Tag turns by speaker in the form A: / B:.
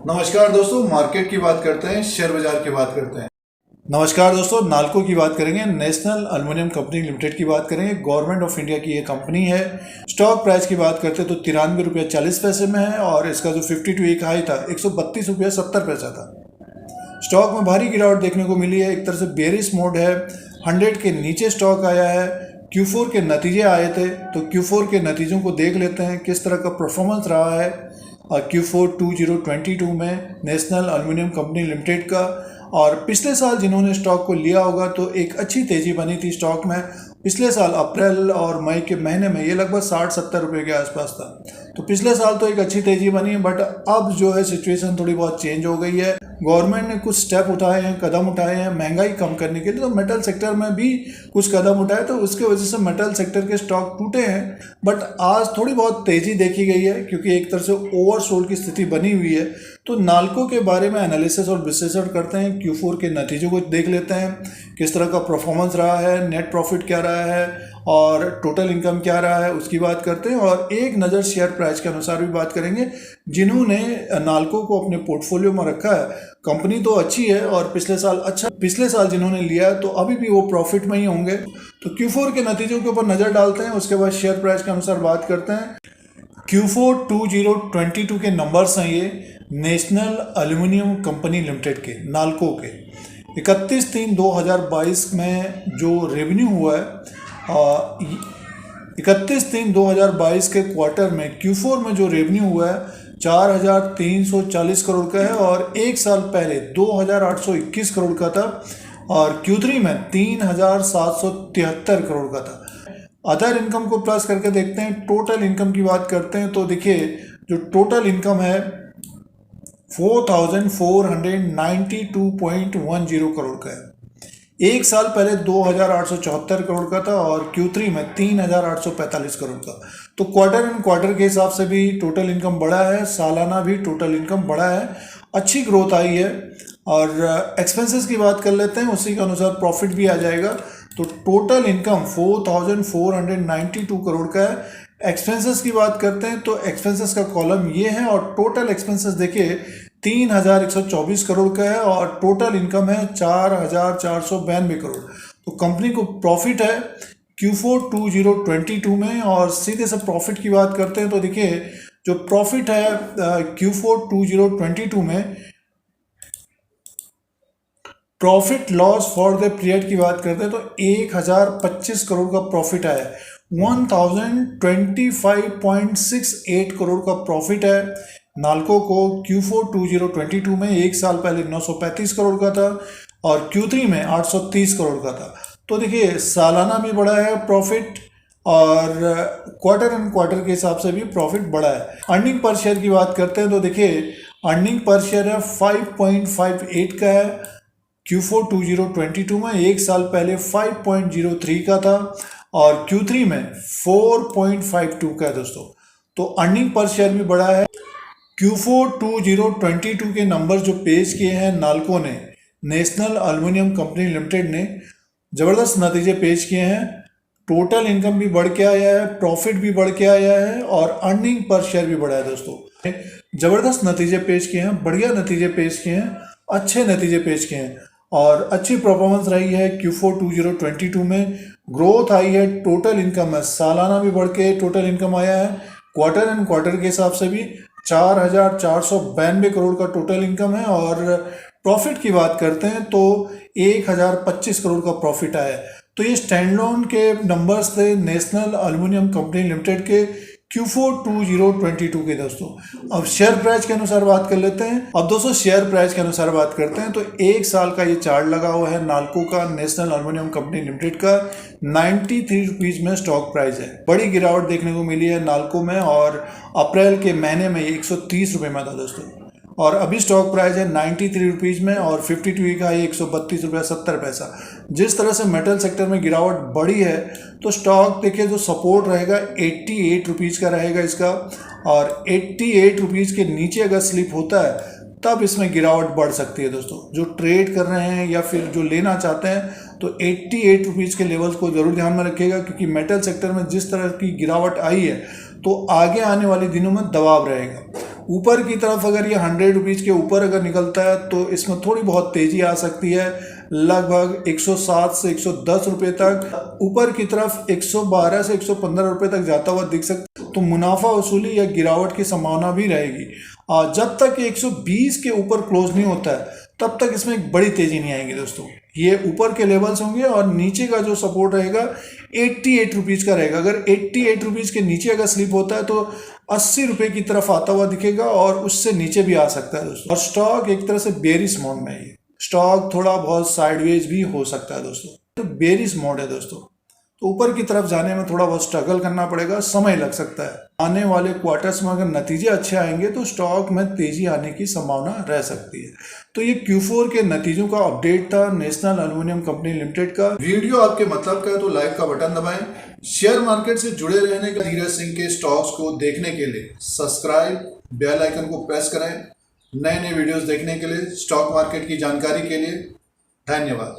A: नमस्कार दोस्तों, मार्केट की बात करते हैं, शेयर बाजार की बात करते हैं। नमस्कार दोस्तों, नाल्को की बात करेंगे, नेशनल एल्युमिनियम कंपनी लिमिटेड की बात करेंगे। गवर्नमेंट ऑफ इंडिया की ये कंपनी है। स्टॉक प्राइस की बात करते हैं तो 93 रुपया 40 पैसे में है और इसका जो 52 वीक हाई था 132 रुपया 70 पैसा था। स्टॉक में भारी गिरावट देखने को मिली है। एक तरह से बेरिश मोड है। 100 के नीचे स्टॉक आया है। Q4 के नतीजे आए थे तो Q4 के नतीजों को देख लेते हैं किस तरह का परफॉर्मेंस रहा है Q4 2022 में नेशनल एल्युमिनियम कंपनी लिमिटेड का। और पिछले साल जिन्होंने स्टॉक को लिया होगा तो एक अच्छी तेज़ी बनी थी स्टॉक में। पिछले साल अप्रैल और मई के महीने में ये लगभग 60-70 रुपये के आसपास था। तो पिछले साल तो एक अच्छी तेज़ी बनी, बट अब जो है सिचुएशन थोड़ी बहुत चेंज हो गई है। गवर्नमेंट ने कुछ स्टेप उठाए हैं, कदम उठाए हैं महंगाई कम करने के लिए। तो मेटल सेक्टर में भी कुछ कदम उठाए तो उसके वजह से मेटल सेक्टर के स्टॉक टूटे हैं। बट आज थोड़ी बहुत तेज़ी देखी गई है क्योंकि एक तरह से ओवरसोल्ड की स्थिति बनी हुई है। तो नाल्को के बारे में एनालिसिस और विश्लेषण करते हैं। Q4 के नतीजों को देख लेते हैं किस तरह का परफॉर्मेंस रहा है, नेट प्रॉफिट क्या रहा है और टोटल इनकम क्या रहा है उसकी बात करते हैं। और एक नज़र शेयर प्राइस के अनुसार भी बात करेंगे। जिन्होंने नाल्को को अपने पोर्टफोलियो में रखा है, कंपनी तो अच्छी है और पिछले साल जिन्होंने लिया है तो अभी भी वो प्रॉफिट में ही होंगे। तो Q4 के नतीजों के ऊपर नज़र डालते हैं, उसके बाद शेयर प्राइस के अनुसार बात करते हैं। Q4 2022 के नंबर्स हैं ये नेशनल एल्युमिनियम कंपनी लिमिटेड के, नाल्को के। 31/3/2022 में जो रेवेन्यू हुआ है 31/3/2022 के क्वार्टर में Q4 में जो रेवेन्यू हुआ है 4,340 करोड़ का है और एक साल पहले 2,821 करोड़ का था और Q3 में 3,773 करोड़ का था। अदर इनकम को प्लस करके देखते हैं, टोटल इनकम की बात करते हैं तो देखिए जो टोटल इनकम है 4,492.10 करोड़ का है। एक साल पहले 2,874 करोड़ का था और Q3 में 3,845 करोड़ का। तो क्वार्टर एंड क्वार्टर के हिसाब से भी टोटल इनकम बढ़ा है, सालाना भी टोटल इनकम बढ़ा है, अच्छी ग्रोथ आई है। और एक्सपेंसेस की बात कर लेते हैं, उसी के अनुसार प्रॉफिट भी आ जाएगा। तो टोटल इनकम 4,492 करोड़ का है। एक्सपेंसेस की बात करते हैं तो एक्सपेंसेस का कॉलम ये है और टोटल एक्सपेंसेस देखिए 3,124 करोड़ का है और टोटल इनकम है 4,492 करोड़। तो कंपनी को प्रॉफिट है Q4 2022 में। और सीधे से प्रॉफिट की बात करते हैं तो देखिए जो प्रॉफिट है Q4 2022 में profit loss for the period की बात करते हैं तो 1,025 करोड़ का प्रॉफिट आया है। 1,025.68 करोड़ का प्रॉफिट है नाल्को को Q4 2022 में। एक साल पहले 935 करोड़ का था और Q3 में 830 करोड़ का था। तो देखिए सालाना भी बढ़ा है प्रॉफिट और क्वार्टर एंड क्वार्टर के हिसाब से भी प्रॉफिट बढ़ा है। अर्निंग पर शेयर की बात करते हैं तो देखिए अर्निंग पर शेयर है 5.58 का है Q4 2022 में। एक साल पहले 5.03 का था और Q3 में 4.52 का है दोस्तों। तो अर्निंग पर शेयर भी बढ़ा है। Q4 2022 के नंबर जो पेश किए हैं नाल्को ने, नेशनल एल्युमिनियम कंपनी लिमिटेड ने ज़बरदस्त नतीजे पेश किए हैं। टोटल इनकम भी बढ़ के आया है, प्रॉफिट भी बढ़ के आया है और अर्निंग पर शेयर भी बढ़ा है दोस्तों। ज़बरदस्त नतीजे पेश किए हैं, बढ़िया नतीजे पेश किए हैं, अच्छे नतीजे पेश किए हैं और अच्छी परफॉर्मेंस रही है। Q4 2022 में ग्रोथ आई है, टोटल इनकम है, सालाना भी बढ़ के टोटल इनकम आया है। क्वार्टर एंड क्वार्टर के हिसाब से भी 4,492 करोड़ का टोटल इनकम है। और प्रॉफिट की बात करते हैं तो 1,025 करोड़ का प्रॉफिट आया है। तो ये स्टैंडअलोन के नंबर्स थे नेशनल एल्युमिनियम कंपनी लिमिटेड के Q4 2022 के दोस्तों। अब शेयर प्राइस के अनुसार बात कर लेते हैं। अब दोस्तों शेयर प्राइस के अनुसार बात करते हैं तो एक साल का ये चार्ट लगा हुआ है नाल्को का, नेशनल एल्युमिनियम कंपनी लिमिटेड का। 93 रुपीज़ में स्टॉक प्राइस है। बड़ी गिरावट देखने को मिली है नाल्को में और अप्रैल के महीने में 130 रुपये में था दोस्तों और अभी स्टॉक प्राइस है 93 रुपीज़ में और 52 वीक हाई 132 रुपया 70 पैसा। जिस तरह से मेटल सेक्टर में गिरावट बढ़ी है तो स्टॉक देखिए जो सपोर्ट रहेगा 88 रुपीज़ का रहेगा इसका और 88 रुपीज़ के नीचे अगर स्लिप होता है तब इसमें गिरावट बढ़ सकती है दोस्तों। जो ट्रेड कर रहे हैं या फिर जो लेना चाहते हैं तो 88 रुपीज़ के लेवल्स को ज़रूर ध्यान में रखिएगा क्योंकि मेटल सेक्टर में जिस तरह की गिरावट आई है तो आगे आने वाले दिनों में दबाव रहेगा। ऊपर की तरफ अगर ये 100 रुपीज़ के ऊपर अगर निकलता है तो इसमें थोड़ी बहुत तेज़ी आ सकती है, लगभग 107 से 110 रुपये तक। ऊपर की तरफ 112 से 115 रुपये तक जाता हुआ दिख सकता है, तो मुनाफा वसूली या गिरावट की संभावना भी रहेगी। जब तक ये 120 के ऊपर क्लोज नहीं होता है तब तक इसमें एक बड़ी तेज़ी नहीं आएगी दोस्तों। ये ऊपर के लेवल्स होंगे और नीचे का जो सपोर्ट रहेगा 88 रुपीज़ का रहेगा। अगर 88 रुपीज़ के नीचे अगर स्लिप होता है तो 80 रुपये की तरफ आता हुआ दिखेगा और उससे नीचे भी आ सकता है दोस्तों। और स्टॉक एक तरह से बेरिश मोड में है, ये स्टॉक थोड़ा बहुत साइडवेज भी हो सकता है दोस्तों। तो बेरिश मोड है दोस्तों, तो ऊपर की तरफ जाने में थोड़ा बहुत स्ट्रगल करना पड़ेगा, समय लग सकता है। आने वाले क्वार्टर्स में अगर नतीजे अच्छे आएंगे तो स्टॉक में तेजी आने की संभावना रह सकती है। तो ये Q4 के नतीजों का अपडेट था नेशनल एल्युमिनियम कंपनी लिमिटेड का। वीडियो आपके मतलब का है तो लाइक का बटन दबाएं। शेयर मार्केट से जुड़े रहने के धीरज सिंह के स्टॉक्स को देखने के लिए सब्सक्राइब, बेल आइकन को प्रेस करें। नए नए वीडियोस देखने के लिए, स्टॉक मार्केट की जानकारी के लिए धन्यवाद।